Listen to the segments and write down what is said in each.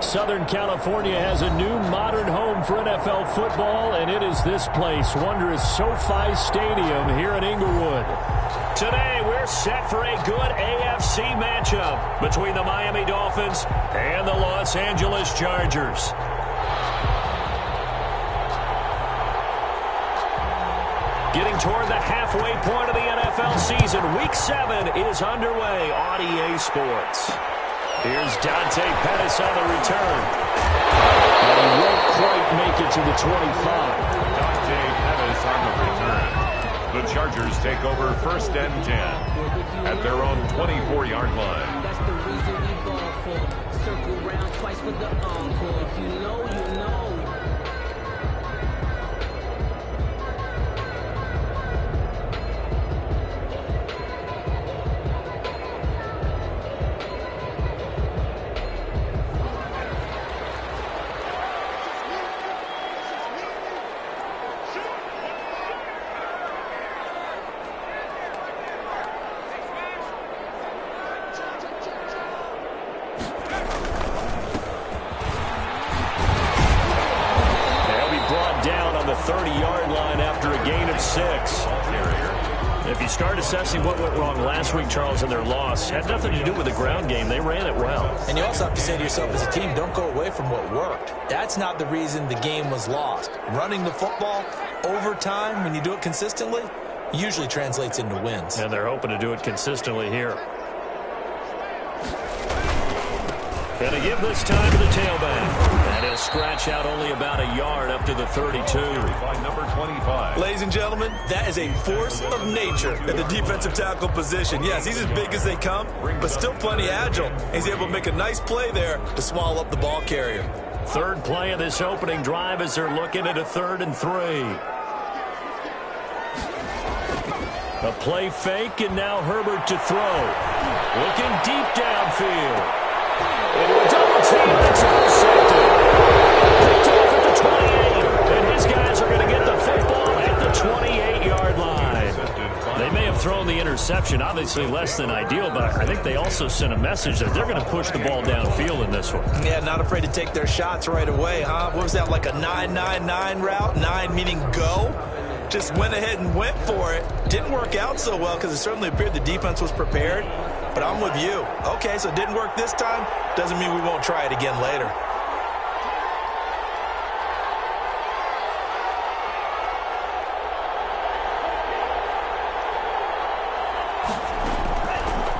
Southern California has a new modern home for NFL football, and it is this place, wondrous SoFi Stadium here in Inglewood. Today, we're set for a good AFC matchup between the Miami Dolphins and the Los Angeles Chargers. Getting toward the halfway point of the NFL season, Week 7 is underway on EA Sports. Here's Dante Pettis on the return. But he won't quite make it to the 25. Dante Pettis on the return. The Chargers take over 1st and 10 at their own 24-yard line. That's the reason we ball for. Circle round twice for the encore. If you know, you know. The 30-yard line after a gain of 6. If you start assessing what went wrong last week, Charles, in their loss, had nothing to do with the ground game. They ran it well. And you also have to say to yourself as a team, don't go away from what worked. That's not the reason the game was lost. Running the football over time, when you do it consistently, usually translates into wins. And they're hoping to do it consistently here. Gonna give this time to the tailback. And he'll scratch out only about a yard up to the 32. By number 25. Ladies and gentlemen, that is a force of nature at the defensive tackle position. Yes, he's as big as they come, but still plenty agile. He's able to make a nice play there to swallow up the ball carrier. Third play of this opening drive as they're looking at a 3rd and 3. A play fake, and now Herbert to throw. Looking deep downfield. Double team, it's intercepted. Picked off at the 28, and his guys are going to get the football at the 28-yard line. They may have thrown the interception, obviously less than ideal, but I think they also sent a message that they're going to push the ball downfield in this one. Yeah, not afraid to take their shots right away, huh? What was that, like a 9-9-9 route? 9 meaning go? Just went ahead and went for it. Didn't work out so well because it certainly appeared the defense was prepared. But I'm with you. Okay, so it didn't work this time. Doesn't mean we won't try it again later.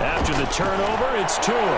After the turnover, it's Tua. And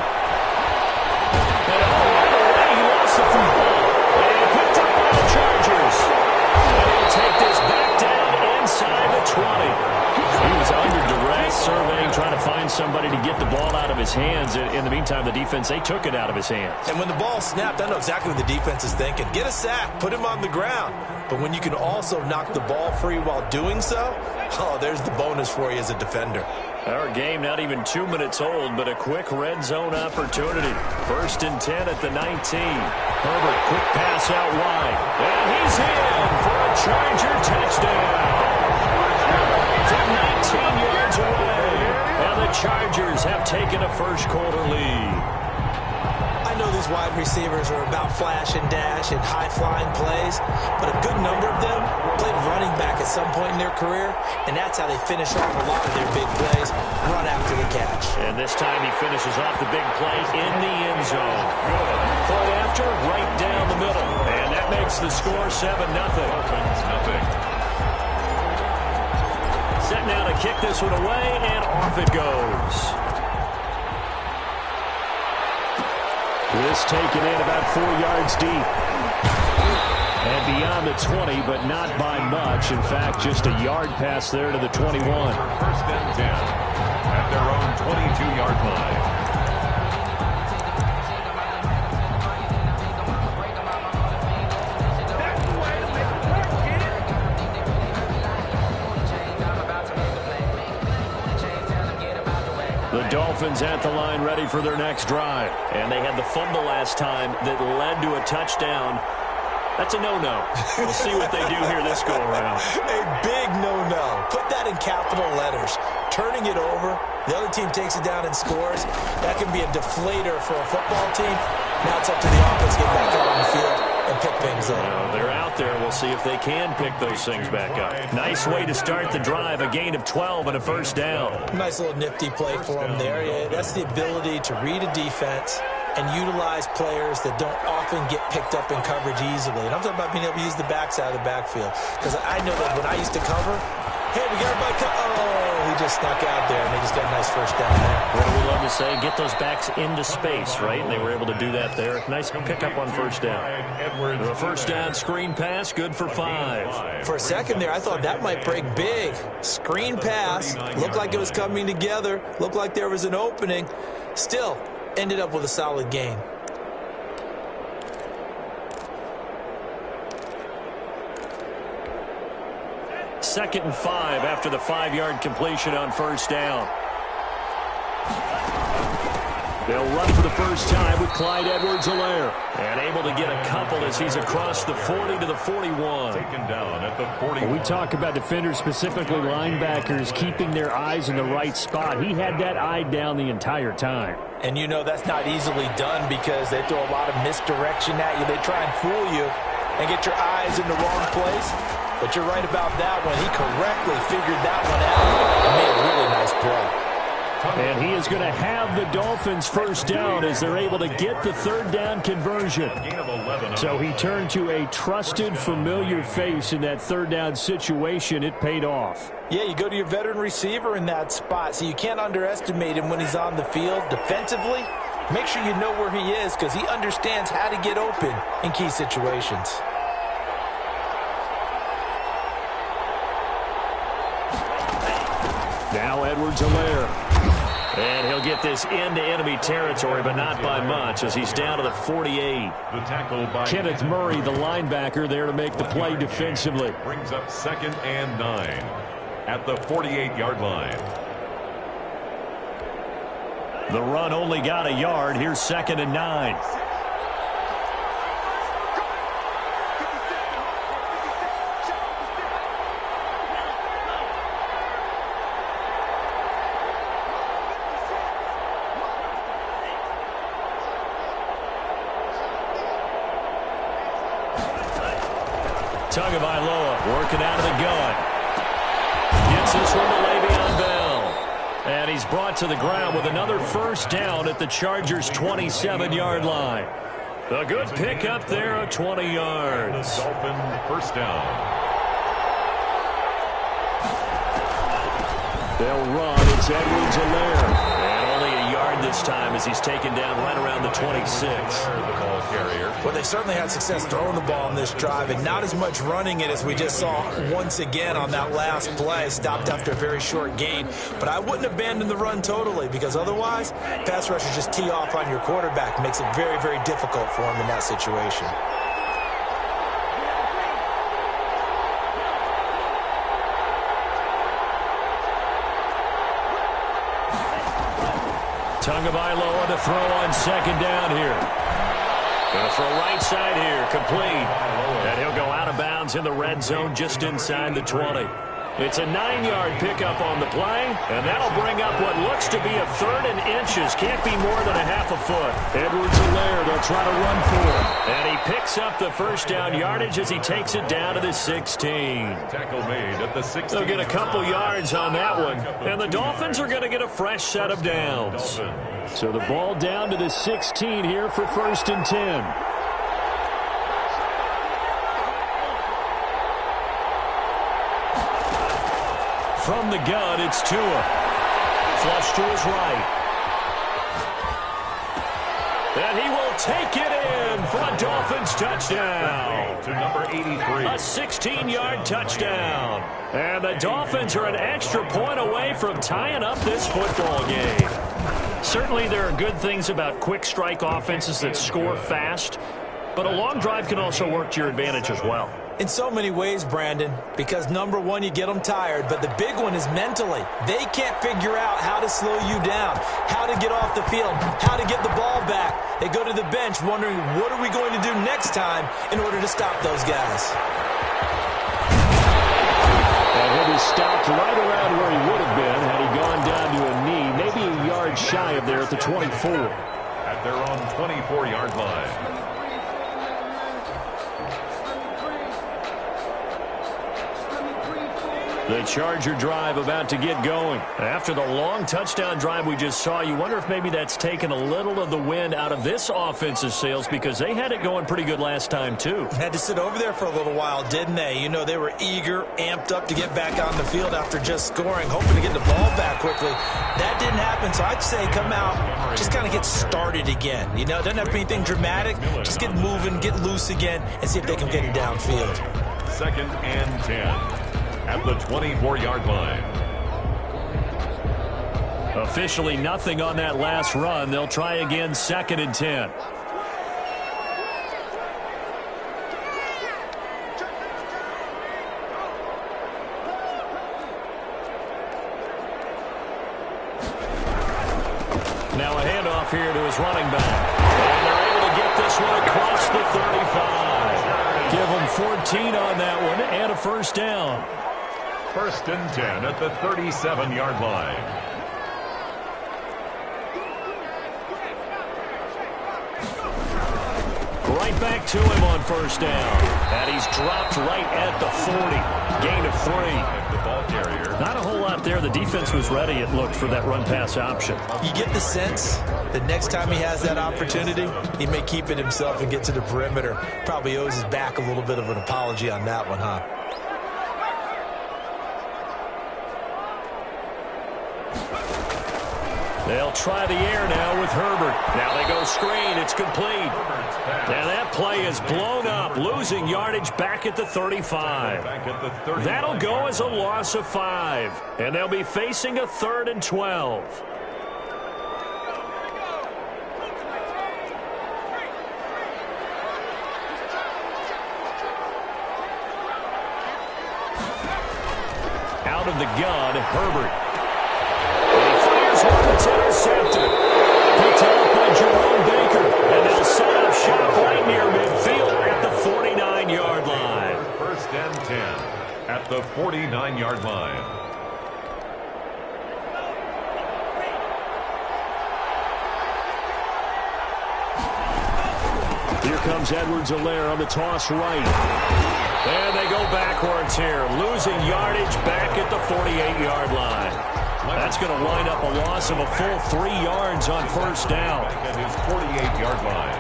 right away, he lost the football. And picked up by the Chargers. And he'll take this back down inside the 20. He was under duress, surveying, trying to find somebody to get the ball out of his hands. In the meantime, the defense, they took it out of his hands. And when the ball snapped, I know exactly what the defense is thinking. Get a sack, put him on the ground. But when you can also knock the ball free while doing so, oh, there's the bonus for you as a defender. Our game not even 2 minutes old, but a quick red zone opportunity. 1st and 10 at the 19. Herbert, quick pass out wide. And he's in for a Charger touchdown. From 19 yards away. And the Chargers have taken a first-quarter lead. I know these wide receivers are about flash and dash and high-flying plays, but a good number of them played running back at some point in their career, and that's how they finish off a lot of their big plays, run after the catch. And this time he finishes off the big play in the end zone. Good. Play after, right down the middle. And that makes the score 7-0. Set now to kick this one away, and off it goes. This taken in about 4 yards deep. And beyond the 20, but not by much. In fact, just a yard pass there to the 21. 1st and 10 at their own 22-yard line. The Dolphins at the line ready for their next drive. And they had the fumble last time that led to a touchdown. That's a no-no. We'll see what they do here this go-around. A big no-no. Put that in capital letters. Turning it over, the other team takes it down and scores. That can be a deflator for a football team. Now it's up to the offense to get back out on the field and pick things up. Well, they're out there. We'll see if they can pick those things back up. Nice way to start the drive, a gain of 12 and a first down. Nice little nifty play for them there. Yeah, that's the ability to read a defense and utilize players that don't often get picked up in coverage easily. And I'm talking about being able to use the backside of the backfield. Because I know that when I used to cover, hey, we got everybody oh, he just snuck out there, and they just got a nice first down there. What do we love to say? Get those backs into space, right? And they were able to do that there. Nice pickup on first down. The first down screen pass, good for 5. For a second there, I thought that might break big. Screen pass, looked like it was coming together, looked like there was an opening. Still, ended up with a solid gain. Second and 5 after the 5-yard completion on first down. They'll run for the first time with Clyde Edwards-Helaire. And able to get a couple as he's across the 40 to the 41. Taken down at the 41. We talk about defenders, specifically linebackers, keeping their eyes in the right spot. He had that eye down the entire time. And you know that's not easily done because they throw a lot of misdirection at you. They try and fool you and get your eyes in the wrong place. But you're right about that one. He correctly figured that one out and made a really nice play. And he is going to have the Dolphins first down as they're able to get the third down conversion. So he turned to a trusted, familiar face in that third down situation. It paid off. Yeah, you go to your veteran receiver in that spot, so you can't underestimate him when he's on the field defensively. Make sure you know where he is because he understands how to get open in key situations. Now Edwards-Helaire. And he'll get this into enemy territory, but not by much as he's down to the 48. The tackle by Kenneth Murray, the linebacker, there to make the play defensively. Brings up 2nd and 9 at the 48-yard line. The run only got a yard. Here's 2nd and 9. Tagovailoa working out of the gun. Gets this one to Le'Veon Bell. And he's brought to the ground with another first down at the Chargers' 27-yard line. A good pickup there of 20 yards. The Dolphin first down. They'll run. It's Edwards-Helaire. And only a yard this time as he's taken down right around the 26. The ball carrier. Well, they certainly had success throwing the ball in this drive and not as much running it as we just saw once again on that last play. Stopped after a very short gain. But I wouldn't abandon the run totally because otherwise, pass rushers just tee off on your quarterback. Makes it very, very difficult for him in that situation. Tagovailoa to throw on second down here. Going to throw right side here, complete. And he'll go out of bounds in the red zone just inside the 20. It's a 9-yard pickup on the play, and that'll bring up what looks to be a 3rd and inches. Can't be more than a half a foot. Edwards-Helaire, they'll try to run for it. And he picks up the first down yardage as he takes it down to the 16. Tackle made at the 16. They'll get a couple yards on that one, and the Dolphins are going to get a fresh set of downs. So the ball down to the 16 here for 1st and 10. From the gun, it's Tua. Flush to his right. And he will take it in for a Dolphins touchdown. To number 83. A 16-yard touchdown. And the Dolphins are an extra point away from tying up this football game. Certainly there are good things about quick strike offenses that score fast, but a long drive can also work to your advantage as well. In so many ways, Brandon, because number one, you get them tired, but the big one is mentally. They can't figure out how to slow you down, how to get off the field, how to get the ball back. They go to the bench wondering, what are we going to do next time in order to stop those guys? And he'll be stopped right around where he would have been had he gone down to a knee, maybe a yard shy of there at the 24. At their own 24-yard line. The Charger drive about to get going. After the long touchdown drive we just saw, you wonder if maybe that's taken a little of the wind out of this offensive sails because they had it going pretty good last time too. Had to sit over there for a little while, didn't they? You know, they were eager, amped up to get back on the field after just scoring, hoping to get the ball back quickly. That didn't happen, so I'd say come out, just kind of get started again. You know, it doesn't have to be anything dramatic. Just get moving, get loose again, and see if they can get it downfield. 2nd and 10. At the 24-yard line. Officially nothing on that last run. They'll try again 2nd and 10. Now a handoff here to his running back. And they're able to get this one across the 35. Give them 14 on that one and a first down. 1st and 10 at the 37-yard line. Right back to him on first down. And he's dropped right at the 40. Gain of 3. The ball carrier. Not a whole lot there. The defense was ready, it looked, for that run-pass option. You get the sense that next time he has that opportunity, he may keep it himself and get to the perimeter. Probably owes his back a little bit of an apology on that one, huh? They'll try the air now with Herbert. Now they go screen. It's complete. And that play is blown up, losing yardage back at the 35. That'll go as a loss of 5. And they'll be facing a 3rd and 12. Out of the gun, Herbert. It's intercepted. Picked up by Jerome Baker. And they'll set up shop right near midfield at the 49-yard line. 1st and 10 at the 49-yard line. Here comes Edwards-Helaire on the toss right. And they go backwards here, losing yardage back at the 48-yard line. That's going to wind up a loss of a full 3 yards on first down. At his 48-yard line.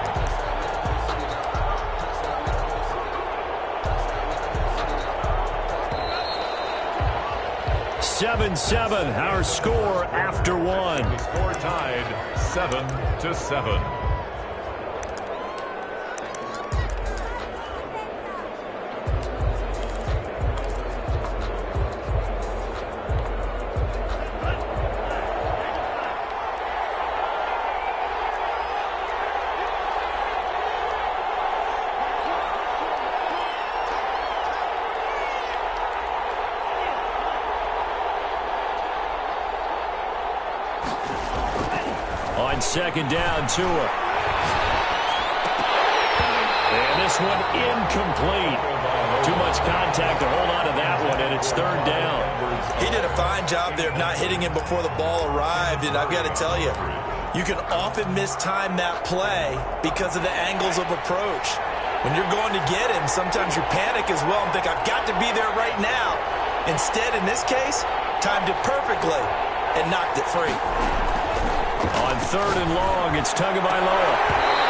Seven, our score after one. The score tied 7-7. On 2nd down, Tua. And this one incomplete. Too much contact to hold on to that one, and it's 3rd down. He did a fine job there of not hitting him before the ball arrived, and I've got to tell you, you can often mistime that play because of the angles of approach. When you're going to get him, sometimes you panic as well and think, I've got to be there right now. Instead, in this case, timed it perfectly and knocked it free. On 3rd and long, it's Tagovailoa.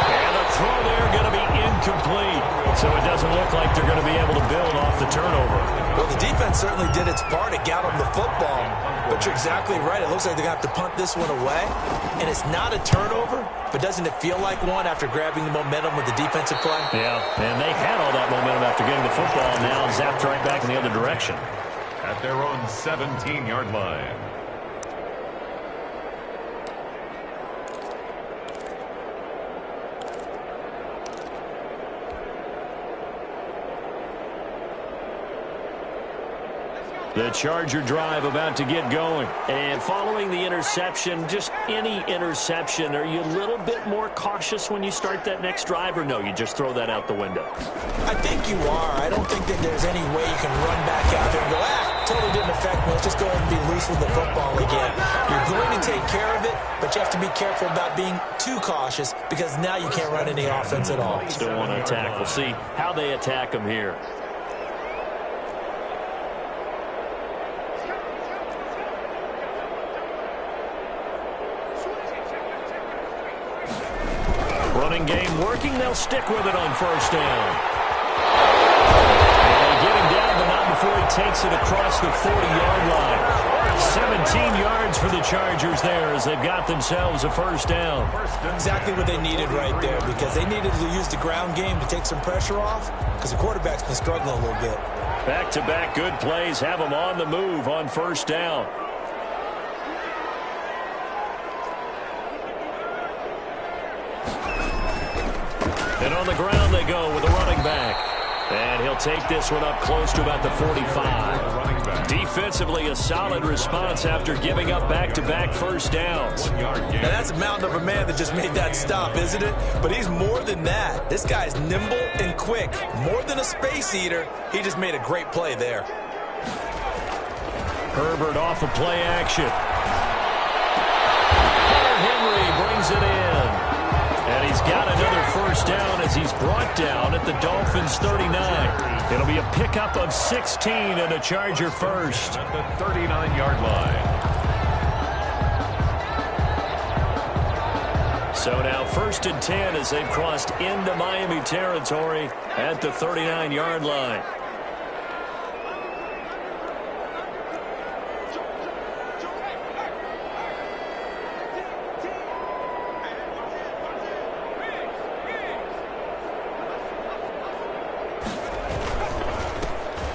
And the throw there going to be incomplete. So it doesn't look like they're going to be able to build off the turnover. Well, the defense certainly did its part. It got them the football. But you're exactly right. It looks like they're going to have to punt this one away. And it's not a turnover, but doesn't it feel like one after grabbing the momentum with the defensive play? Yeah, and they had all that momentum after getting the football, and now zapped right back in the other direction. At their own 17-yard line. The Charger drive about to get going. And following the interception, just any interception, are you a little bit more cautious when you start that next drive, or no, you just throw that out the window? I think you are. I don't think that there's any way you can run back out there and go, totally didn't affect me. Let's just go ahead and be loose with the football again. You're going to take care of it, but you have to be careful about being too cautious because now you can't run any offense at all. Still want to attack. We'll see how they attack him here. Running game working. They'll stick with it on first down. And they get him down, but not before he takes it across the 40-yard line. 17 yards for the Chargers there as they've got themselves a first down. Exactly what they needed right there because they needed to use the ground game to take some pressure off because the quarterback's been struggling a little bit. Back-to-back good plays have them on the move on first down. And on the ground they go with a running back. And he'll take this one up close to about the 45. Defensively, a solid response after giving up back-to-back first downs. Now that's a mountain of a man that just made that stop, isn't it? But he's more than that. This guy's nimble and quick. More than a space eater, he just made a great play there. Herbert off of play action. Henry brings it in. And he's got another first down as he's brought down at the Dolphins' 39. It'll be a pickup of 16 and a Charger first. At the 39-yard line. So now first and 10 as they've crossed into Miami territory at the 39-yard line.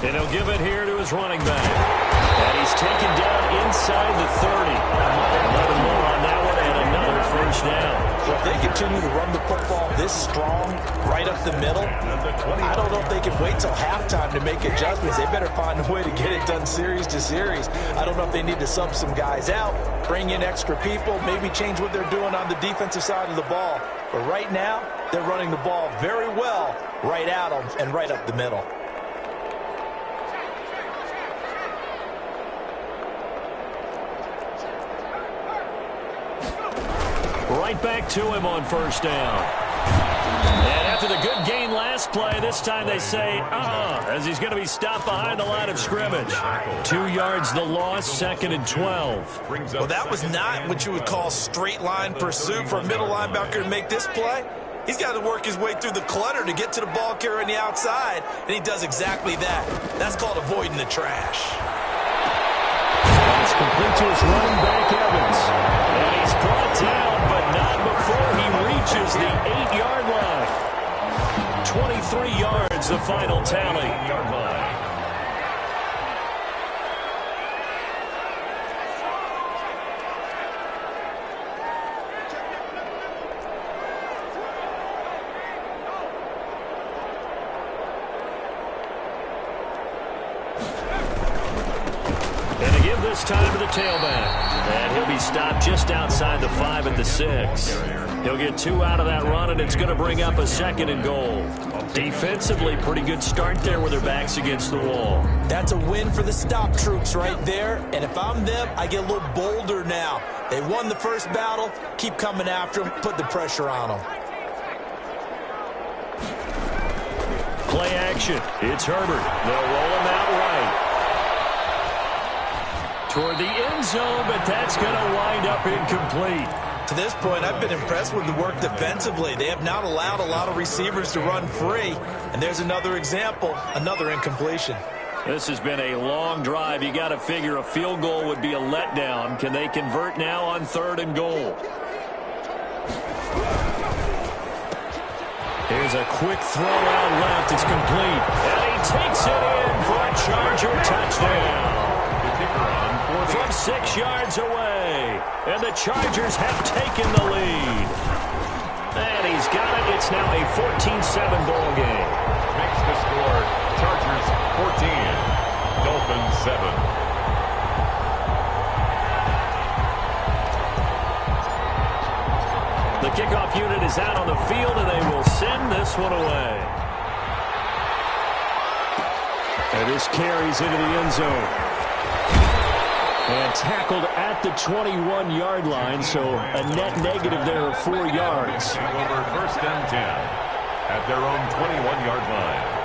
And he'll give it here to his running back. And he's taken down inside the 30. 11 more on that one and another first down. Well, if they continue to run the football this strong right up the middle, I don't know if they can wait till halftime to make adjustments. They better find a way to get it done series to series. I don't know if they need to sub some guys out, bring in extra people, maybe change what they're doing on the defensive side of the ball. But right now, they're running the ball very well right at them and right up the middle. Right back to him on first down. And after the good gain last play, this time they say, as he's going to be stopped behind the line of scrimmage. 2 yards the loss, second and 12. Well, that was not what you would call straight line pursuit for a middle linebacker to make this play. He's got to work his way through the clutter to get to the ball carrier on the outside, and he does exactly that. That's called avoiding the trash. It's complete to his running back, Evans. And he's brought down, but not before he reaches the 8-yard line. 23 yards, the final tally. And to give this time to the tailback. And he'll be stopped just outside the 5 at the 6. He'll get 2 out of that run, and it's going to bring up a second and goal. Defensively, pretty good start there with their backs against the wall. That's a win for the stop troops right there. And if I'm them, I get a little bolder now. They won the first battle. Keep coming after them. Put the pressure on them. Play action. It's Herbert. They'll roll him out right. Toward the end zone, but that's going to wind up incomplete. To this point, I've been impressed with the work defensively. They have not allowed a lot of receivers to run free. And there's another example, another incompletion. This has been a long drive. You got to figure a field goal would be a letdown. Can they convert now on 3rd and goal? Here's a quick throw out left. It's complete. And he takes it in for a Charger touchdown. From 6 yards away. And the Chargers have taken the lead. And he's got it. It's now a 14-7 ball game. Makes the score Chargers 14, Dolphins 7. The kickoff unit is out on the field, and they will send this one away. And this carries into the end zone. And tackled at the 21-yard line, so a net negative there of 4 yards. Take over first and 10 at their own 21-yard line.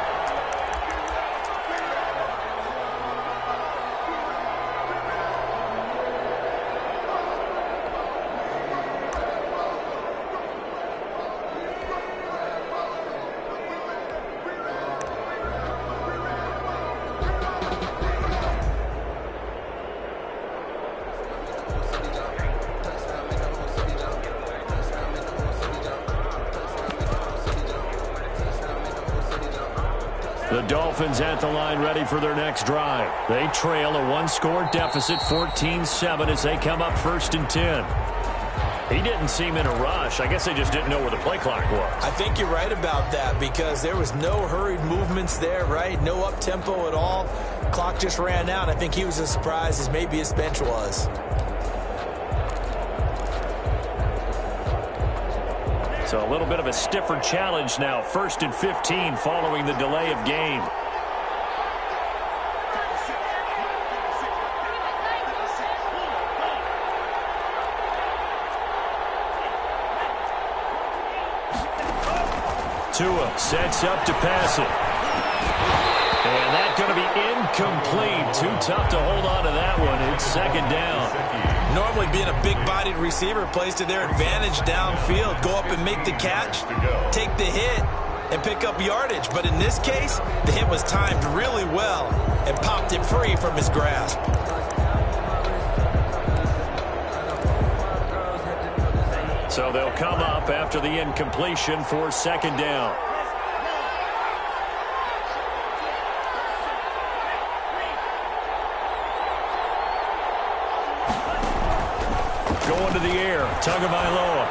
The Dolphins at the line ready for their next drive. They trail a one-score deficit, 14-7, as they come up first and 10. He didn't seem in a rush. I guess they just didn't know where the play clock was. I think you're right about that because there was no hurried movements there, right? No up-tempo at all. Clock just ran out. I think he was as surprised as maybe his bench was. So a little bit of a stiffer challenge now. First and 15 following the delay of game. Tua sets up to pass it. And that's going to be incomplete. Too tough to hold on to that one. It's second down. Normally being a big-bodied receiver plays to their advantage downfield. Go up and make the catch, take the hit, and pick up yardage. But in this case, the hit was timed really well and popped it free from his grasp. So they'll come up after the incompletion for second down. Going to the air, Tagovailoa.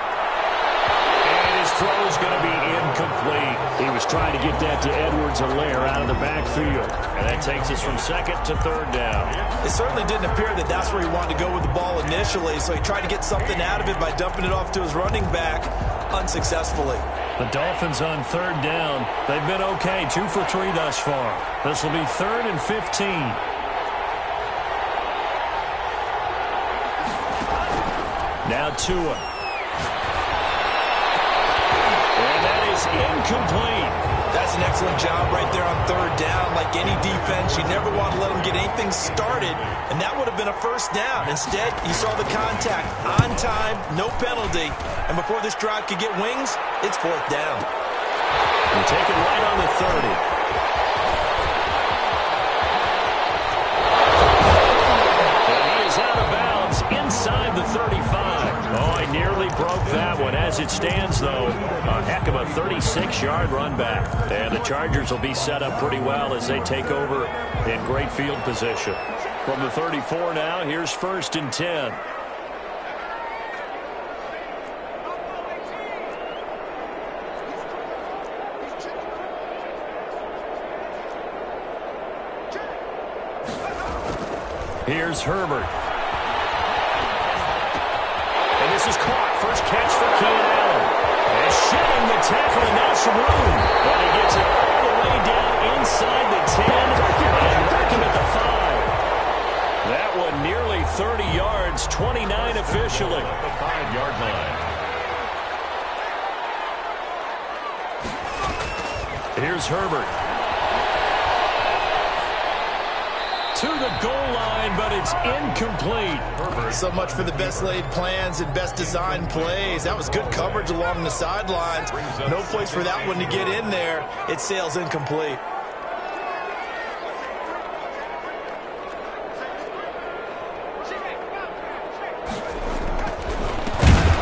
And his throw is going to be incomplete. He was trying to get that to Edwards-Helaire out of the backfield. And that takes us from second to third down. It certainly didn't appear that that's where he wanted to go with the ball initially, so he tried to get something out of it by dumping it off to his running back unsuccessfully. The Dolphins on third down. They've been okay, 2 for 3 thus far. This will be third and 15. Now Tua. And that is incomplete. That's an excellent job right there on third down. Like any defense, you never want to let them get anything started, and that would have been a first down. Instead, you saw the contact on time, no penalty, and before this drive could get wings, it's fourth down. And take it right on the 30. Out of bounds inside the 35. Oh, I nearly broke that one. As it stands, though, a heck of a 36-yard run back. And the Chargers will be set up pretty well as they take over in great field position. From the 34 now, here's first and 10. Here's Herbert. And this is caught. First catch for Keenan Allen. And shedding the tackle, and now some room. But he gets it all the way down inside the 10 and back him at the 5. That one nearly 30 yards, 29 officially. The 5-yard line. Here's Herbert. To the goal line, but it's incomplete. So much for the best laid plans and best designed plays. That was good coverage along the sidelines. No place for that one to get in there. It sails incomplete.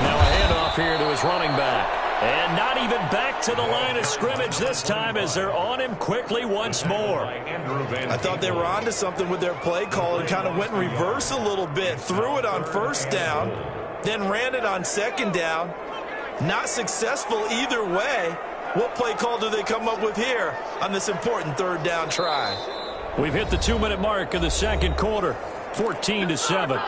Now a handoff here to his running back. And not even back to the line of scrimmage this time as they're on him quickly once more. I thought they were onto something with their play call and kind of went in reverse a little bit. Threw it on first down, then ran it on second down. Not successful either way. What play call do they come up with here on this important third down try? We've hit the 2-minute mark of the second quarter, 14-7.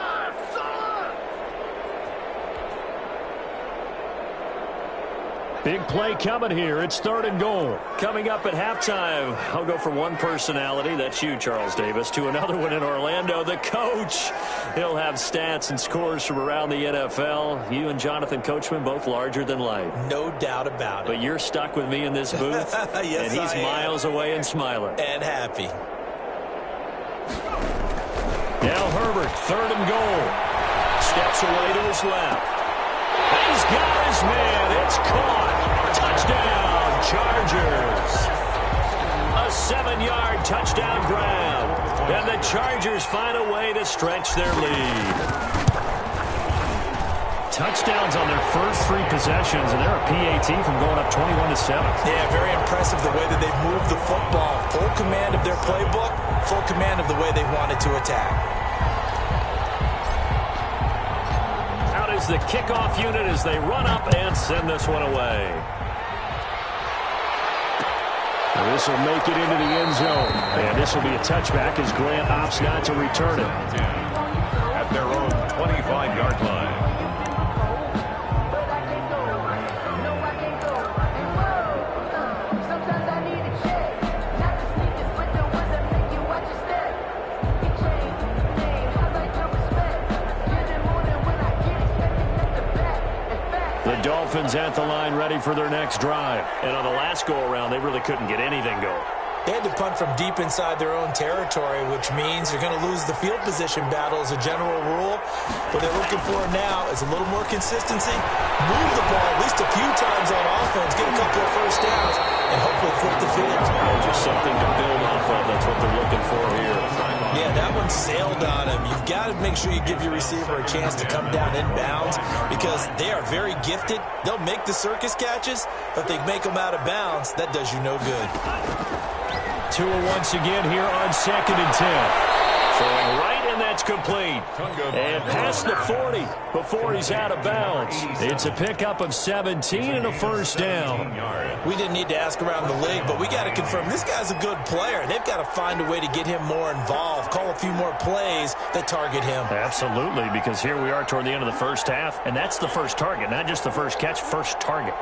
Big play coming here. It's 3rd and goal. Coming up at halftime, I'll go from one personality, that's you, Charles Davis, to another one in Orlando, the coach. He'll have stats and scores from around the NFL. You and Jonathan Coachman, both larger than life. No doubt about it. But you're stuck with me in this booth, yes, and he's miles away and smiling. And happy. Now Herbert, 3rd and goal. Steps away to his left. He's got his man. It's caught. Touchdown, Chargers. A 7-yard touchdown grab. And the Chargers find a way to stretch their lead. Touchdowns on their first 3 possessions, and they're a PAT from going up 21-7. Yeah, very impressive the way that they've moved the football. Full command of their playbook, full command of the way they wanted to attack. Out is the kickoff unit as they run up and send this one away. This will make it into the end zone. And this will be a touchback as Grant opts not to return it. At their own 25-yard line. The Dolphins at the line ready for their next drive. And on the last go-around, they really couldn't get anything going. They had to punt from deep inside their own territory, which means they're going to lose the field position battle as a general rule. What they're looking for now is a little more consistency, move the ball at least a few times on offense, get a couple of first downs, and hopefully flip the field. Just something to build off of. That's what they're looking for here. Yeah, that one sailed on him. You've got to make sure you give your receiver a chance to come down inbounds because they are very gifted. They'll make the circus catches, but they make them out of bounds. That does you no good. Tua once again here on 2nd and 10. Throwing right, and that's complete. And past the 40 before he's out of bounds. It's a pickup of 17 and a first down. We didn't need to ask around the league, but we got to confirm this guy's a good player. They've got to find a way to get him more involved, call a few more plays that target him. Absolutely, because here we are toward the end of the first half, and that's the first target, not just the first catch, first target.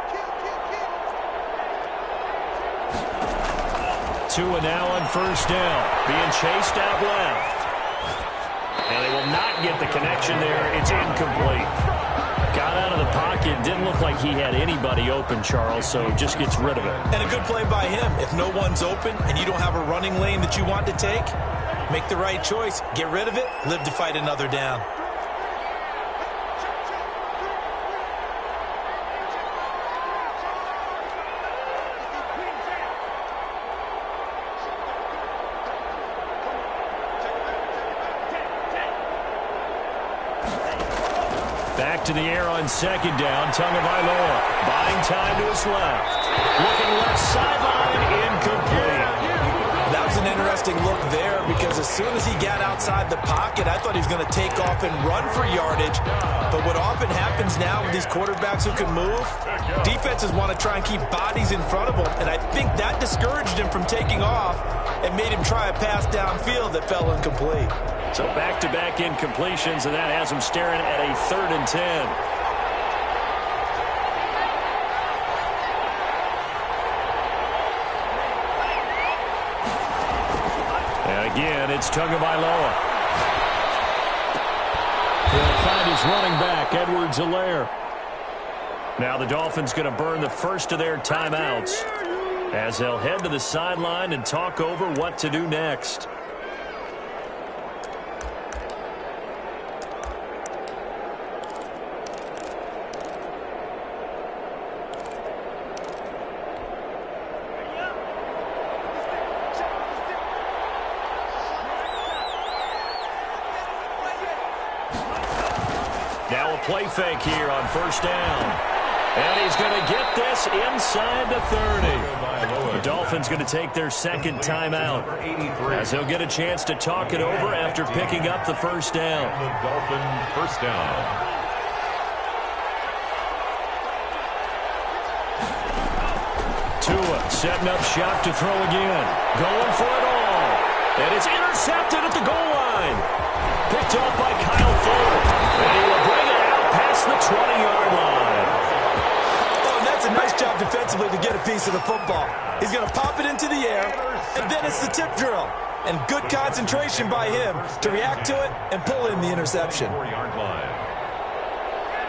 Tua now on first down, being chased out left. And they will not get the connection there. It's incomplete. Got out of the pocket. Didn't look like he had anybody open, Charles, so just gets rid of it. And a good play by him. If no one's open and you don't have a running lane that you want to take, make the right choice. Get rid of it. Live to fight another down. Back to the air on second down. Tagovailoa buying time to his left. Looking left sideline, incomplete. That was an interesting look there because as soon as he got outside the pocket, I thought he was going to take off and run for yardage. But what often happens now with these quarterbacks who can move, defenses want to try and keep bodies in front of them. And I think that discouraged him from taking off and made him try a pass downfield that fell incomplete. So back-to-back incompletions, and that has him staring at a 3rd and 10. And again, it's Tagovailoa. He'll find his running back, Edwards-Helaire. Now the Dolphins going to burn the first of their timeouts as they'll head to the sideline and talk over what to do next. Now a play fake here on first down. And he's going to get this inside the 30. The Dolphins going to take their second timeout as they'll get a chance to talk it over after picking up the first down. The Dolphins first down. Tua setting up shop to throw again. Going for it all. And it's intercepted at the goal line. Picked off by Kyle Fuller. And he will bring it out past the 20-yard line. Oh, and that's a nice job defensively to get a piece of the football. He's going to pop it into the air, and then it's the tip drill. And good concentration by him to react to it and pull in the interception. 4-yard line.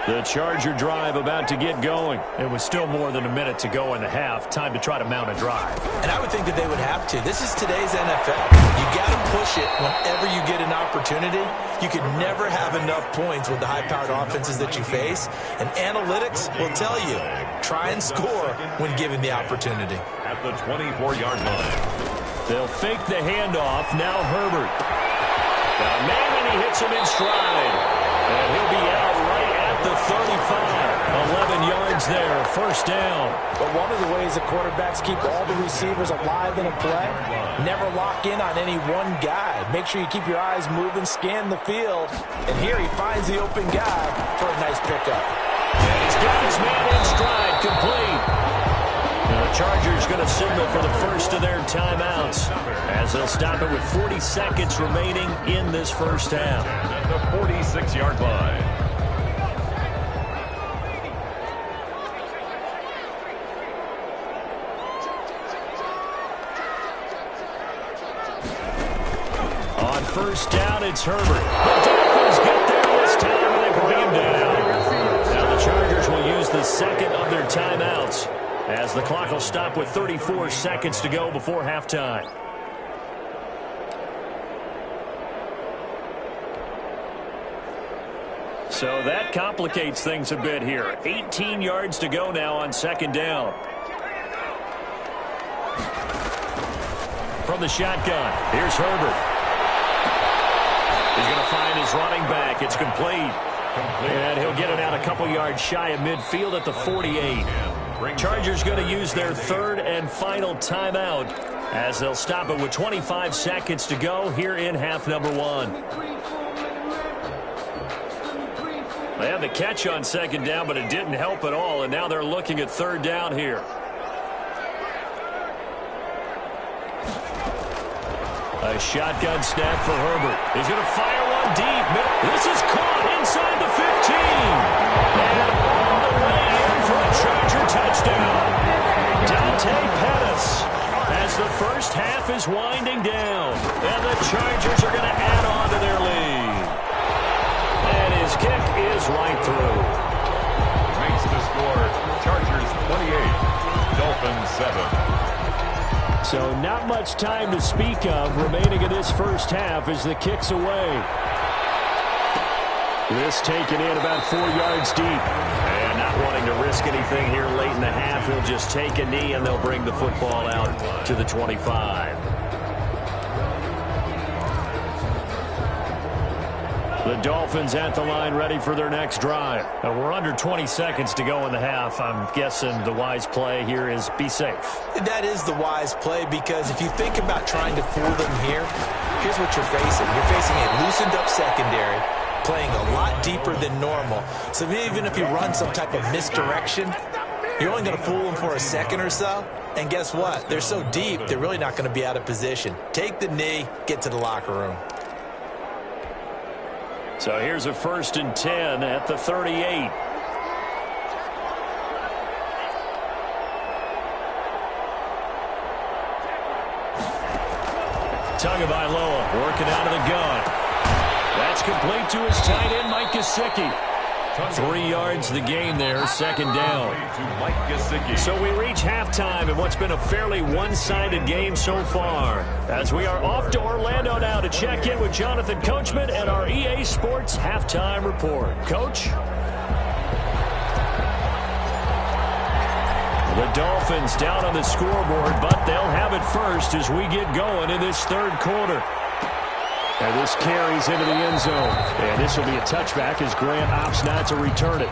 The Charger drive about to get going. It was still more than a minute to go in the half. Time to try to mount a drive. And I would think that they would have to. This is today's NFL. You got to push it whenever you get an opportunity. You can never have enough points with the high-powered offenses that you face. And analytics will tell you, try and score when given the opportunity. At the 24-yard line. They'll fake the handoff. Now Herbert. Got a man, and he hits him in stride. And he'll be out right at the 35. 11 yards there. First down. But one of the ways the quarterbacks keep all the receivers alive in a play, never lock in on any one guy. Make sure you keep your eyes moving, scan the field. And here he finds the open guy for a nice pickup. And he's got his man in stride, complete. And the Chargers going to signal for the first of their timeouts as they'll stop it with 40 seconds remaining in this first half. At the 46-yard line. On first down, it's Herbert. The Dolphins get there this time, and they bring him down. Now the Chargers will use the second of their timeouts as the clock will stop with 34 seconds to go before halftime. So that complicates things a bit here. 18 yards to go now on second down. From the shotgun, here's Herbert. He's going to find his running back. It's complete. And he'll get it out a couple yards shy of midfield at the 48. Chargers going to use their third and final timeout as they'll stop it with 25 seconds to go here in half number one. They had the catch on second down, but it didn't help at all, and now they're looking at third down here. A shotgun snap for Herbert. He's going to fire one deep. This is caught inside the 15. And all the way in for a Charger touchdown. Dante Pettis as the first half is winding down. And the Chargers are going to add on to their lead. And his kick is right through. Makes the score Chargers 28, Dolphins 7. So not much time to speak of remaining in this first half as the kick's away. This taken in about 4 yards deep. And not wanting to risk anything here late in the half, he'll just take a knee and they'll bring the football out to the 25. The Dolphins at the line ready for their next drive. We're under 20 seconds to go in the half. I'm guessing the wise play here is be safe. That is the wise play because if you think about trying to fool them here, here's what you're facing. You're facing a loosened up secondary, playing a lot deeper than normal. So even if you run some type of misdirection, you're only going to fool them for a second or so. And guess what? They're so deep, they're really not going to be out of position. Take the knee, get to the locker room. So here's a 1st and 10 at the 38. Tagovailoa working out of the gun. That's complete to his tight end, Mike Gesicki. 3 yards the gain there, second down. So we reach halftime in what's been a fairly one-sided game so far. As we are off to Orlando now to check in with Jonathan Coachman and our EA Sports Halftime Report. Coach? The Dolphins down on the scoreboard, but they'll have it first as we get going in this third quarter. And this carries into the end zone. And this will be a touchback as Grant opts not to return it.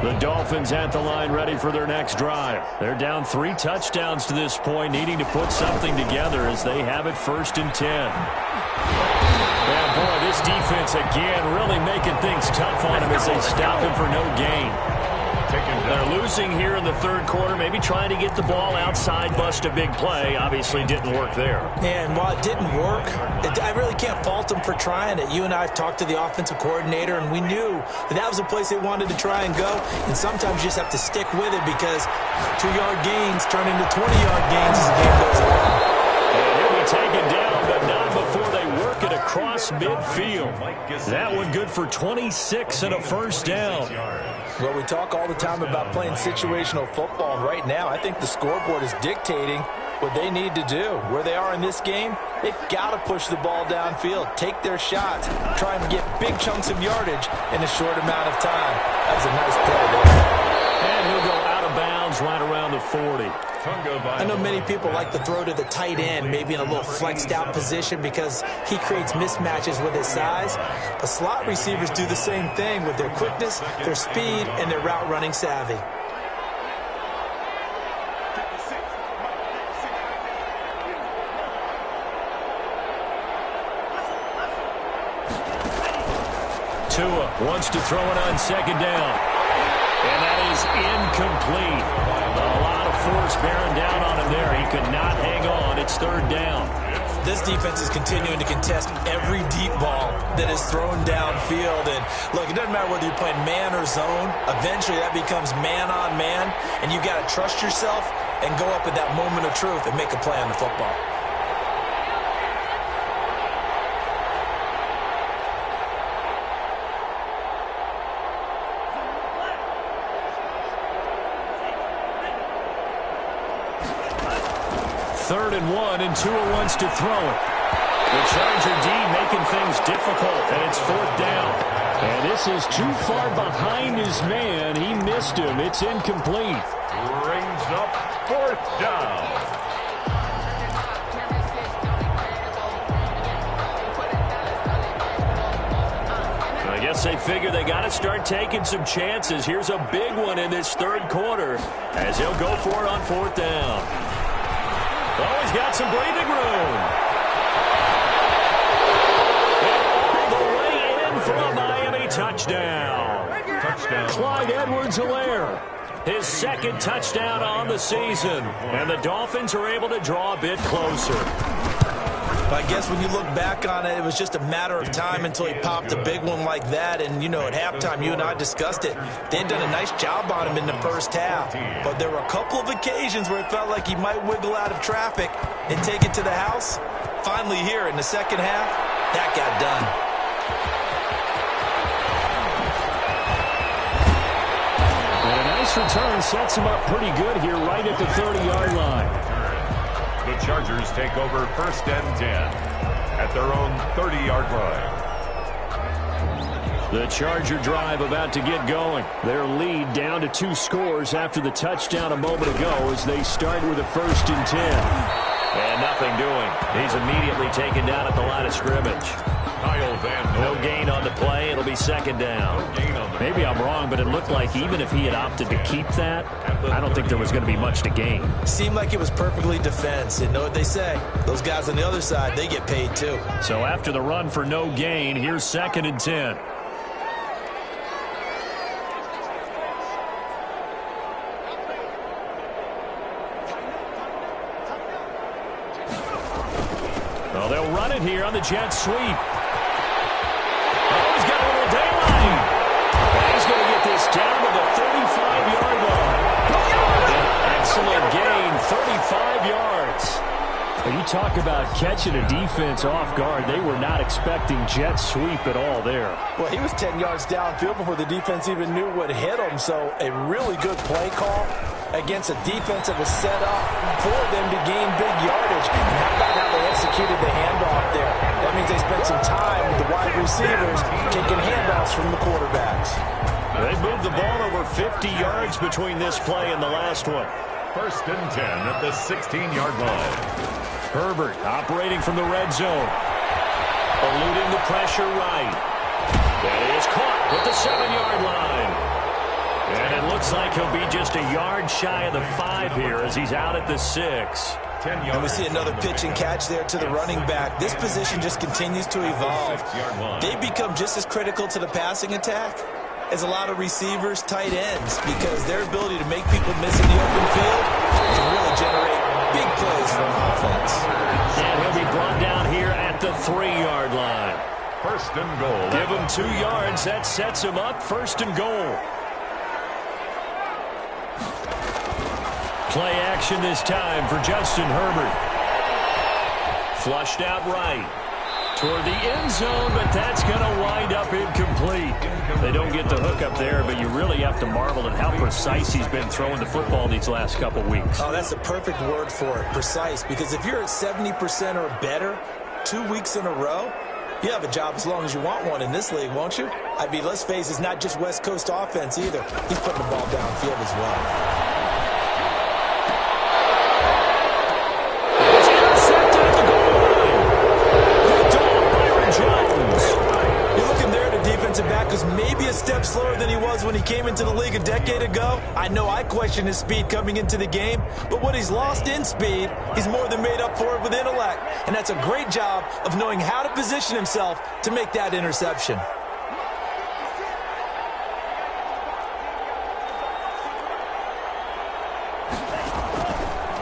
The Dolphins at the line ready for their next drive. They're down 3 touchdowns to this point, needing to put something together as they have it 1st and 10. Yeah, boy, this defense again really making things tough on him as they stop him for no gain. taken down. They're losing here in the third quarter, maybe trying to get the ball outside, bust a big play. Obviously didn't work there. And while it didn't work, I really can't fault them for trying it. You and I have talked to the offensive coordinator, and we knew that was a place they wanted to try and go. And sometimes you just have to stick with it because 2-yard gains turn into 20-yard gains as the game goes along. And he'll be taken down, but not before they work it across midfield. That one good for 26 and a first down. Well, we talk all the time about playing situational football, and right now I think the scoreboard is dictating what they need to do. Where they are in this game, they've got to push the ball downfield, take their shots, try and get big chunks of yardage in a short amount of time. That was a nice play there. And he'll go out of bounds right around the 40. I know many people like to throw to the tight end, maybe in a little flexed out position because he creates mismatches with his size. But slot receivers do the same thing with their quickness, their speed, and their route running savvy. Tua wants to throw it on second down. And that is incomplete. A lot of force bearing down on him there. He could not hang on. It's third down. This defense is continuing to contest every deep ball that is thrown downfield. And look, it doesn't matter whether you're playing man or zone. Eventually that becomes man on man. And you got to trust yourself and go up at that moment of truth and make a play on the football. Third and 1, and Tua wants to throw it. The Charger D making things difficult, and it's fourth down. And this is too far behind his man. He missed him. It's incomplete. Brings up fourth down. I guess they figure they got to start taking some chances. Here's a big one in this third quarter as he'll go for it on fourth down. Oh, he's got some breathing room. And all the way in for a Miami touchdown. Touchdown. Clyde Edwards-Helaire, his second touchdown on the season. And the Dolphins are able to draw a bit closer. But I guess when you look back on it, it was just a matter of time until he popped a big one like that. And, you know, at halftime, you and I discussed it. They had done a nice job on him in the first half. But there were a couple of occasions where it felt like he might wiggle out of traffic and take it to the house. Finally here in the second half, that got done. And a nice return sets him up pretty good here right at the 30-yard line. The Chargers take over first and 10 at their own 30-yard line. The Charger drive about to get going. Their lead down to 2 scores after the touchdown a moment ago as they start with a first and 10. And nothing doing. He's immediately taken down at the line of scrimmage. Kyle Van No gain on the play. It'll be second down. Maybe I'm wrong, but it looked like even if he had opted to keep that, I don't think there was going to be much to gain. Seemed like it was perfectly defense. And know what they say? Those guys on the other side, they get paid too. So after the run for no gain, here's second and 10. Well, they'll run it here on the jet sweep. Oh, he's got a little daylight. And he's going to get this down to the 35-yard line. An excellent gain, 35 yards. When you talk about catching a defense off guard, they were not expecting jet sweep at all there. Well, he was 10 yards downfield before the defense even knew what hit him. So a really good play call against a defense that was set up for them to gain big yardage. And how about how they executed the handoff there? That means they spent some time with the wide receivers taking handoffs from the quarterbacks. They moved the ball over 50 yards between this play and the last one. First and 10 at the 16-yard line. Herbert operating from the red zone. Eluding the pressure right. That is caught at the 7-yard line. And it looks like he'll be just a yard shy of the 5 here as he's out at the 6. And we see another pitch and catch there to the running back. This position just continues to evolve. They become just as critical to the passing attack is a lot of receivers, tight ends, because their ability to make people miss in the open field can really generate big plays for an offense. And he'll be brought down here at the 3-yard line. First and goal. Give him 2 yards. That sets him up. First and goal. Play action this time for Justin Herbert. Flushed out right toward the end zone, but that's going to wind up incomplete. They don't get the hook up there, but you really have to marvel at how precise he's been throwing the football these last couple weeks. Oh, that's the perfect word for it, precise, because if you're at 70% or better 2 weeks in a row, you have a job as long as you want one in this league, won't you? I mean, let's face it, it's not just West Coast offense either. He's putting the ball downfield as well. Back was maybe a step slower than he was when he came into the league a decade ago. I know I questioned his speed coming into the game, but what he's lost in speed, he's more than made up for it with intellect. And that's a great job of knowing how to position himself to make that interception.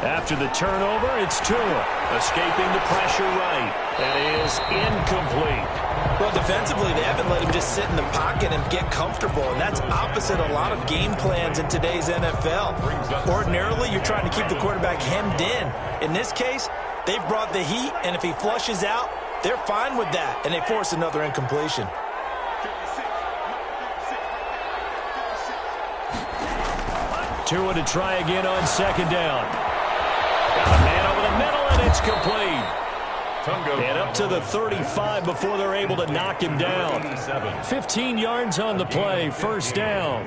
After the turnover, it's Tua, escaping the pressure right. That is incomplete. Well, defensively, they haven't let him just sit in the pocket and get comfortable, and that's opposite a lot of game plans in today's NFL. Ordinarily, you're trying to keep the quarterback hemmed in. In this case, they've brought the heat, and if he flushes out, they're fine with that, and they force another incompletion. Tua to try again on second down. Got a man over the middle, and it's complete. And up to the 35 before they're able to knock him down. 15 yards on the play, first down.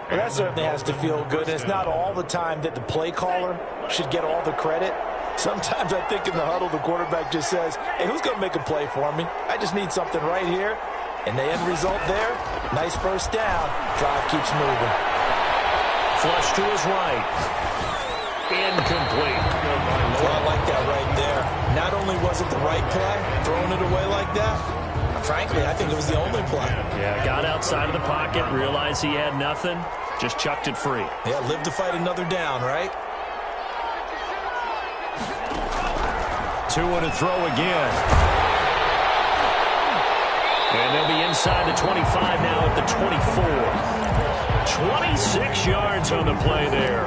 Well, that certainly has to feel good. And it's not all the time that the play caller should get all the credit. Sometimes I think in the huddle, the quarterback just says, hey, who's going to make a play for me? I just need something right here. And the end result there, nice first down. Drive keeps moving. Flush to his right. Incomplete. Well, I like that right there. Not only was it the right play, throwing it away like that, frankly, I think it was the only play. Yeah, got outside of the pocket, realized he had nothing, just chucked it free. Yeah, live to fight another down, right? Tua to throw again. And they'll be inside the 25 now at the 24. 26 yards on the play there.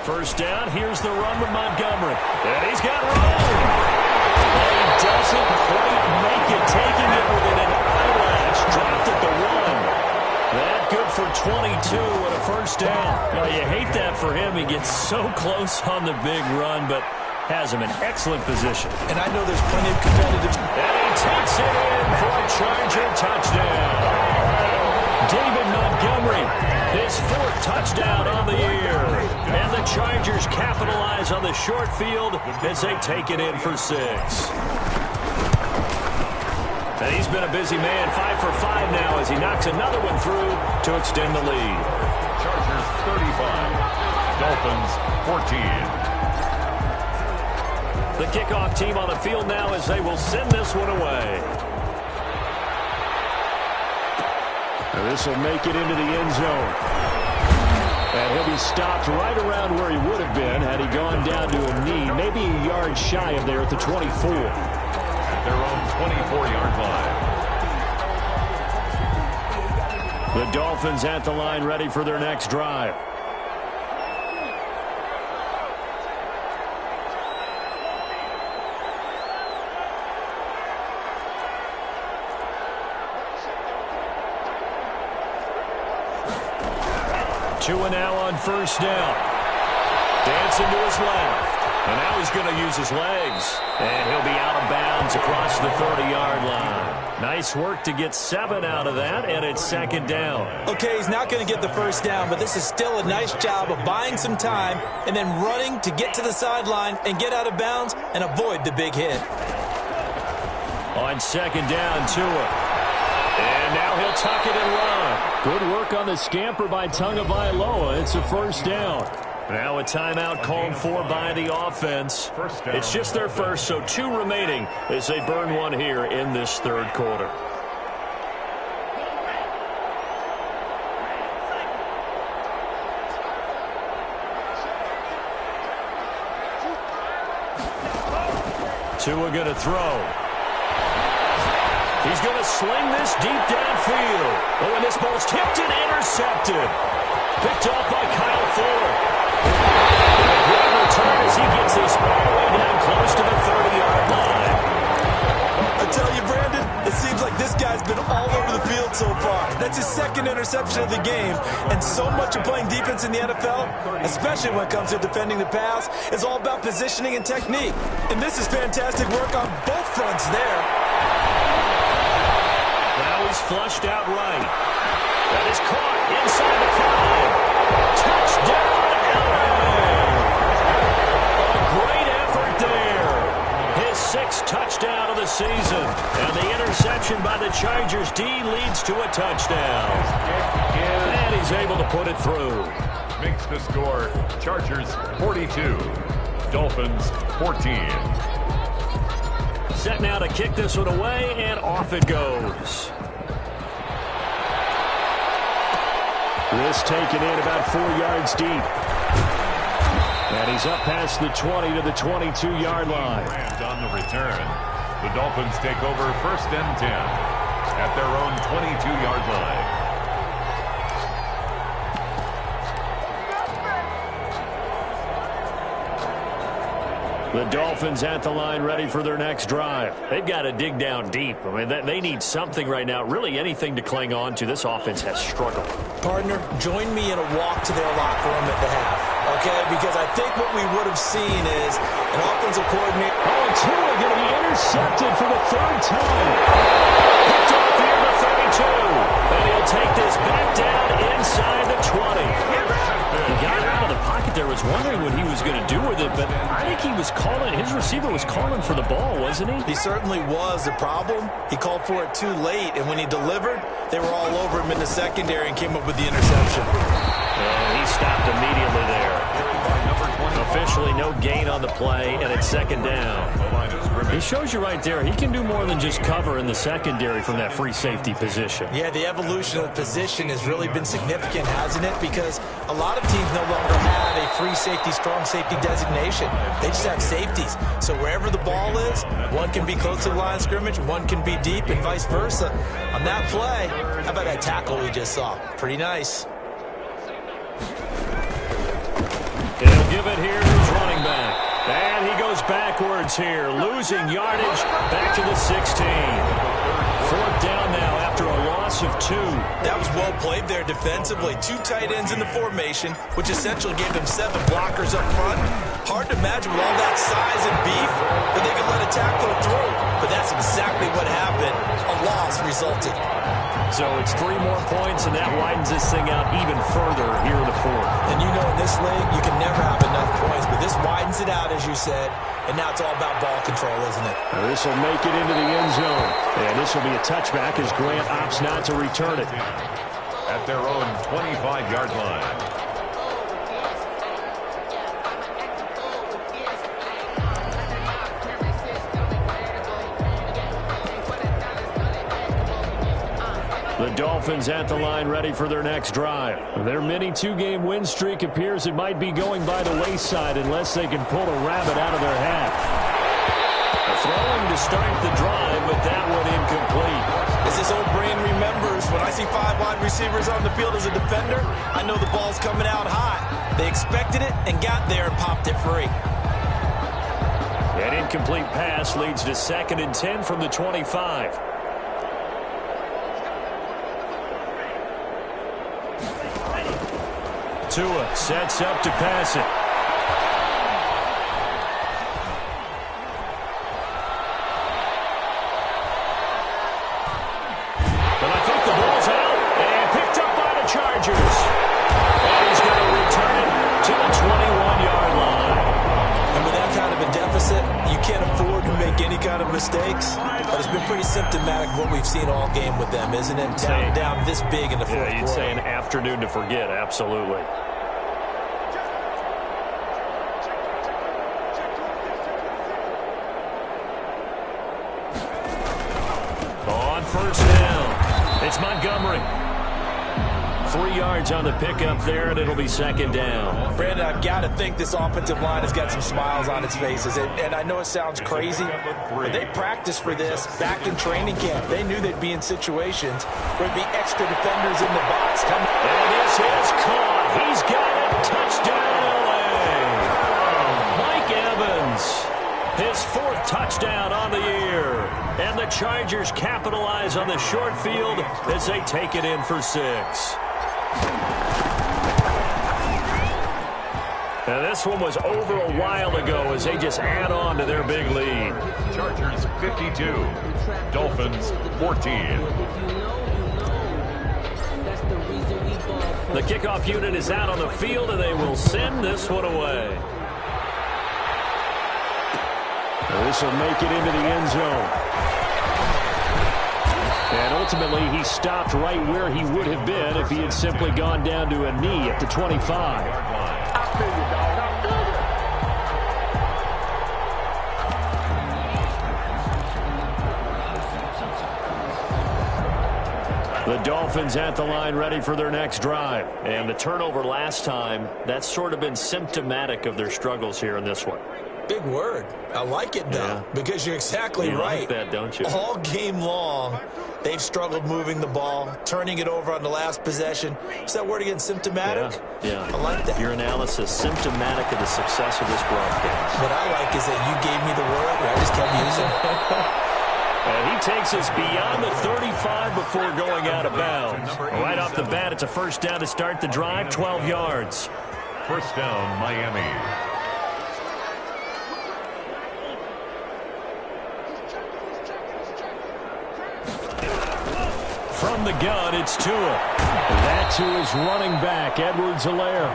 First down, here's the run with Montgomery. And he's got room. He doesn't quite make it, taking it within an eyelash. Dropped at the 1. That good for 22 and a first down. Now, you hate that for him. He gets so close on the big run, but has him in excellent position. And I know there's plenty of competitive. And he takes it in for a Charger touchdown. David Montgomery, his 4th touchdown on the year. And the Chargers capitalize on the short field as they take it in for 6. And he's been a busy man, 5 for 5 now as he knocks another one through to extend the lead. Chargers 35, Dolphins 14. The kickoff team on the field now as they will send this one away. And this will make it into the end zone. And he'll be stopped right around where he would have been had he gone down to a knee, maybe a yard shy of there at the 24. At their own 24-yard line. The Dolphins at the line ready for their next drive. Tua now on first down. Dancing to his left. And now he's going to use his legs. And he'll be out of bounds across the 30-yard line. Nice work to get 7 out of that, and it's second down. Okay, he's not going to get the first down, but this is still a nice job of buying some time and then running to get to the sideline and get out of bounds and avoid the big hit. On second down, Tua. And now he'll tuck it and run. Good work on the scamper by Tagovailoa. It's a first down. Now a timeout called for by the offense. It's just their first, so 2 remaining as they burn one here in this third quarter. Tua going to throw. He's going to sling this deep downfield. Oh, and this ball's tipped and intercepted. Picked off by Kyle Fuller. And a great return as he gets this all the way down close to the 30-yard line. I tell you, Brandon, it seems like this guy's been all over the field so far. That's his second interception of the game. And so much of playing defense in the NFL, especially when it comes to defending the pass, is all about positioning and technique. And this is fantastic work on both fronts there. Now he's flushed out right. That is caught inside the 5. Touchdown, LA! A great effort there. His 6th touchdown of the season. And the interception by the Chargers D leads to a touchdown. And he's able to put it through. Makes the score Chargers 42, Dolphins 14. Set now to kick this one away, and off it goes. This taken in about 4 yards deep. And he's up past the 20 to the 22-yard line. On the return, the Dolphins take over first and 10 at their own 22-yard line. The Dolphins at the line ready for their next drive. They've got to dig down deep. I mean, they need something right now, really anything to cling on to. This offense has struggled. Partner, join me in a walk to their locker room at the half, okay? Because I think what we would have seen is an offensive coordinator. Oh, and Tua going to be intercepted for the 3rd time. Picked off here to 32. And he'll take this back down inside the 20. He got out of the pocket there, was wondering what he was going to do with it, but I think he was calling, his receiver was calling for the ball, wasn't he? He certainly was. The problem, he called for it too late, and when he delivered, they were all over him in the secondary and came up with the interception. And he stopped immediately there. Officially no gain on the play, and it's second down. He shows you right there, he can do more than just cover in the secondary from that free safety position. Yeah, the evolution of the position has really been significant, hasn't it? Because a lot of teams no longer have a free safety, strong safety designation. They just have safeties. So wherever the ball is, one can be close to the line of scrimmage, one can be deep, and vice versa. On that play, how about that tackle we just saw? Pretty nice. He'll give it here to his running back. And he goes backwards here, losing yardage back to the 16. 4th down now after a loss of 2. That was well played there defensively. 2 tight ends in the formation, which essentially gave them 7 blockers up front. Hard to imagine with all that size and beef that they could let a tackle through. But that's exactly what happened. A loss resulted. So it's 3 more points, and that widens this thing out even further here in the 4th. And you know in this league, you can never have enough points, but this widens it out, as you said, and now it's all about ball control, isn't it? This will make it into the end zone, and this will be a touchback as Grant opts not to return it. At their own 25-yard line. The Dolphins at the line ready for their next drive. Their mini 2-game win streak appears it might be going by the wayside unless they can pull a rabbit out of their hat. A throwing to start the drive, but that one incomplete. As this old brain remembers, when I see 5 wide receivers on the field as a defender, I know the ball's coming out hot. They expected it and got there and popped it free. An incomplete pass leads to 2nd and 10 from the 25. Tua sets up to pass it. But I think the ball's out and picked up by the Chargers. And he's going to return it to the 21-yard line. And with that kind of a deficit, you can't afford to make any kind of mistakes, but it's been pretty symptomatic of what we've seen all game with them, isn't it? Down this big in the fourth quarter. You'd say an afternoon to forget, absolutely. On first down, it's Montgomery. 3 yards on the pickup there, and it'll be second down. Brandon, I've got to think this offensive line has got some smiles on its faces. And I know it sounds crazy, but they practiced for this back in training camp. They knew they'd be in situations where there'd be extra defenders in the box coming. And this is caught. He's got it. Touchdown, LA. Mike Evans, his 4th touchdown on the year. And the Chargers capitalize on the short field as they take it in for 6. Now, this one was over a while ago as they just add on to their big lead. Chargers 52, Dolphins 14. The kickoff unit is out on the field, and they will send this one away. This will make it into the end zone. And ultimately, he stopped right where he would have been if he had simply gone down to a knee at the 25. The Dolphins at the line ready for their next drive. And the turnover last time, that's sort of been symptomatic of their struggles here in this one. Big word. I like it, though, because you're exactly right. Like that, don't you? All game long, they've struggled moving the ball, turning it over on the last possession. Is that word again, symptomatic? Yeah. I like that. Your analysis, symptomatic of the success of this broadcast. What I like is that you gave me the word, and I just kept using it. And he takes us beyond the 35 before going out of bounds. Right off the bat, it's a first down to start the drive, 12 yards. First down, Miami. From the gun, it's Tua. That to his running back, Edwards-Helaire.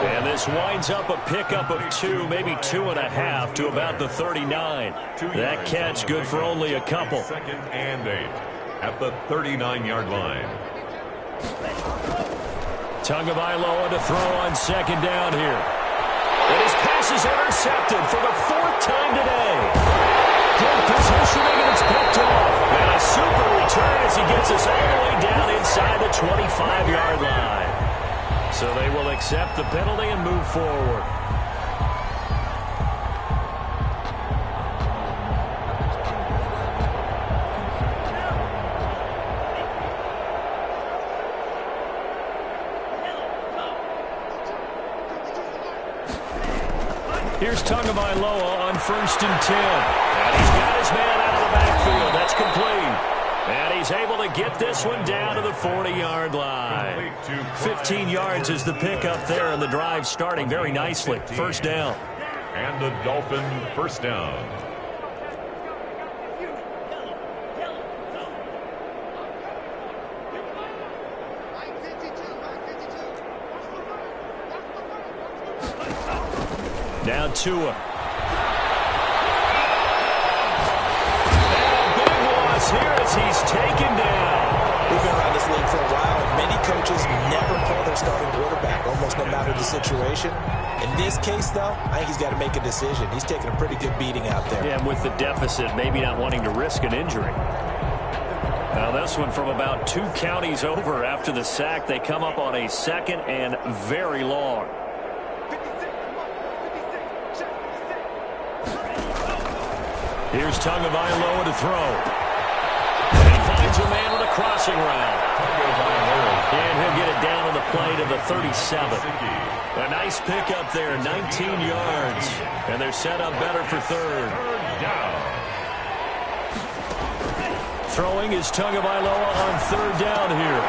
And this winds up a pickup of 2, maybe 2.5 to about the 39. That catch good for only a couple. Second and 8 at the 39-yard line. Tagovailoa to throw on second down here. And his pass is intercepted for the 4th time today. Good positioning, and it's picked off. And a super return as he gets us all the way down inside the 25-yard line. So they will accept the penalty and move forward. Here's Tagovailoa on 1st and 10. And he's got his man out of the backfield. That's complete. And he's able to get this one down to the 40-yard line. 15 yards is the pickup there, and the drive starting very nicely. First down. And the Dolphin first down. Now Tua. Here as he's taken down. We've been around this league for a while, and many coaches never pull their starting quarterback, almost no matter the situation. In this case, though, I think he's got to make a decision. He's taking a pretty good beating out there. Yeah, and with the deficit, maybe not wanting to risk an injury. Now this one from about 2 counties over after the sack. They come up on a 2nd and very long. Here's Tagovailoa to throw. And he finds a man with a crossing route. And he'll get it down on the play to the 37. A nice pickup there, 19 yards. And they're set up better for 3rd. Throwing is Tagovailoa on 3rd down here.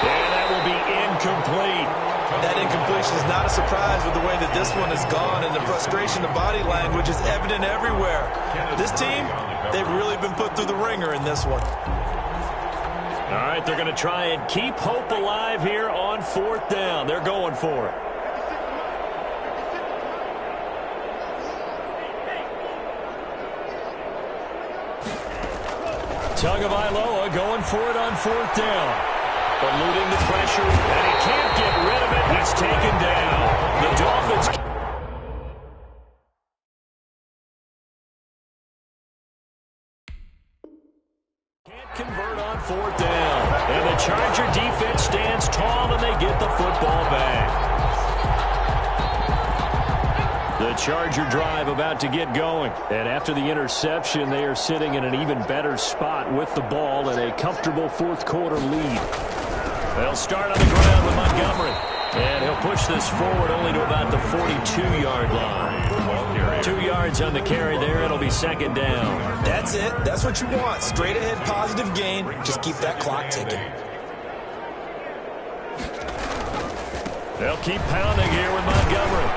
And that will be incomplete. That incompletion is not a surprise with the way that this one has gone, and the frustration, the body language is evident everywhere. This team, they've really been put through the ringer in this one. All right, they're going to try and keep hope alive here on 4th down. They're going for it. Tagovailoa going for it on 4th down. Eluding the pressure, and he can't get rid of it. He's taken down. The Dolphins can't convert on 4th down. And the Charger defense stands tall, and they get the football back. The Charger drive about to get going. And after the interception, they are sitting in an even better spot with the ball and a comfortable 4th quarter lead. They'll start on the ground with Montgomery. And he'll push this forward only to about the 42-yard line. 2 yards on the carry there. It'll be 2nd down. That's it. That's what you want. Straight ahead positive gain. Just keep that clock ticking. They'll keep pounding here with Montgomery.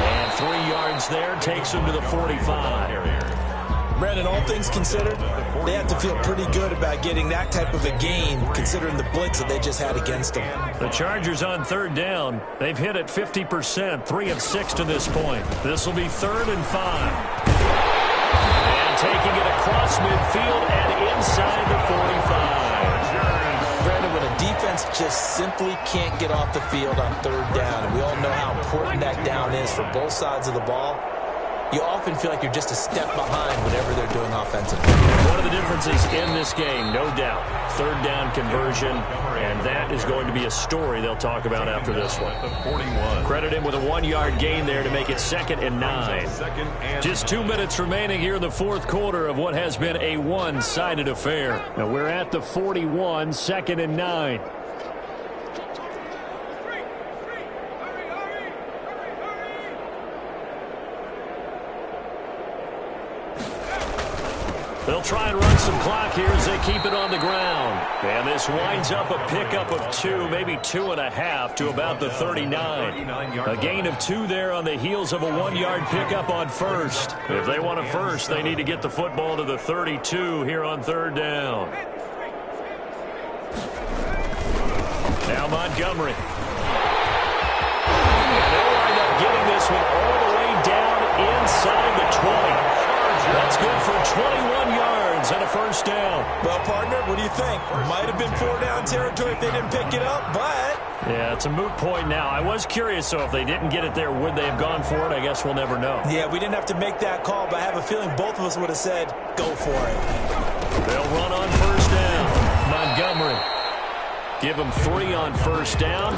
And 3 yards there takes him to the 45. Brandon, all things considered, they have to feel pretty good about getting that type of a gain, considering the blitz that they just had against them. The Chargers on 3rd down. They've hit it 50%, 3 of 6 to this point. This will be 3rd and 5. And taking it across midfield and inside the 45. Brandon, when a defense just simply can't get off the field on 3rd down, and we all know how important that down is for both sides of the ball, you often feel like you're just a step behind whatever they're doing offensively. One of the differences in this game, no doubt, 3rd down conversion, and that is going to be a story they'll talk about after this one. Credit him with a 1-yard gain there to make it 2nd and 9. Just 2 minutes remaining here in the 4th quarter of what has been a one-sided affair. Now we're at the 41, 2nd and 9. They'll try and run some clock here as they keep it on the ground. And this winds up a pickup of 2, maybe 2.5 to about the 39. A gain of 2 there on the heels of a 1-yard pickup on 1st. If they want a first, they need to get the football to the 32 here on 3rd down. Now Montgomery. And they'll wind up getting this one all the way down inside the 20. That's good for 21 yards and a 1st down. Well, partner, what do you think? Might have been 4-down territory if they didn't pick it up, but... Yeah, it's a moot point now. I was curious, so if they didn't get it there, would they have gone for it? I guess we'll never know. Yeah, we didn't have to make that call, but I have a feeling both of us would have said, go for it. They'll run on 1st down. Montgomery. Give him 3 on 1st down.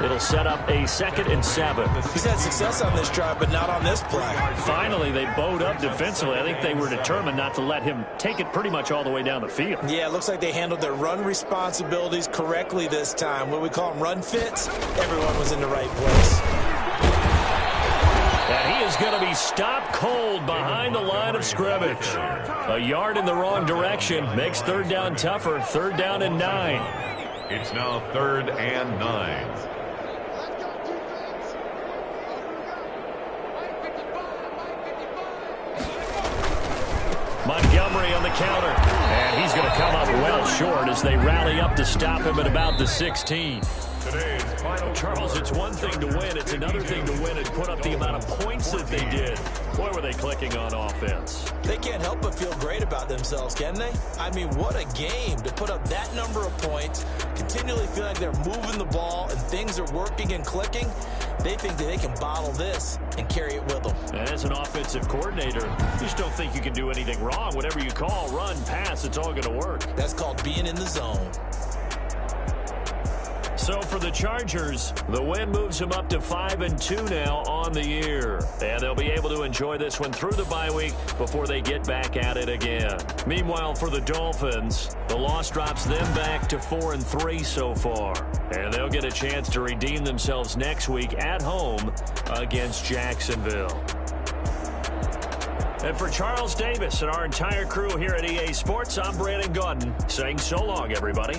It'll set up a 2nd and 7. He's had success on this drive, but not on this play. Finally, they bowed up defensively. I think they were determined not to let him take it pretty much all the way down the field. Yeah, it looks like they handled their run responsibilities correctly this time. What we call them run fits, everyone was in the right place. And he is going to be stopped cold behind the line of scrimmage. A yard in the wrong direction makes 3rd down tougher. 3rd down and 9. It's now 3rd and 9. Montgomery on the counter. And he's going to come up well short as they rally up to stop him at about the 16. Today's final. Charles, it's one thing to win. It's another thing to win and put up the amount of points that they did. Boy, were they clicking on offense. They can't help but feel great about themselves, can they? I mean, what a game to put up that number of points, continually feel like they're moving the ball and things are working and clicking. They think that they can bottle this and carry it with them. And as an offensive coordinator, you just don't think you can do anything wrong. Whatever you call, run, pass, it's all going to work. That's called being in the zone. So for the Chargers, the win moves them up to 5-2 now on the year. And they'll be able to enjoy this one through the bye week before they get back at it again. Meanwhile, for the Dolphins, the loss drops them back to 4-3 so far. And they'll get a chance to redeem themselves next week at home against Jacksonville. And for Charles Davis and our entire crew here at EA Sports, I'm Brandon Gaudin saying so long, everybody.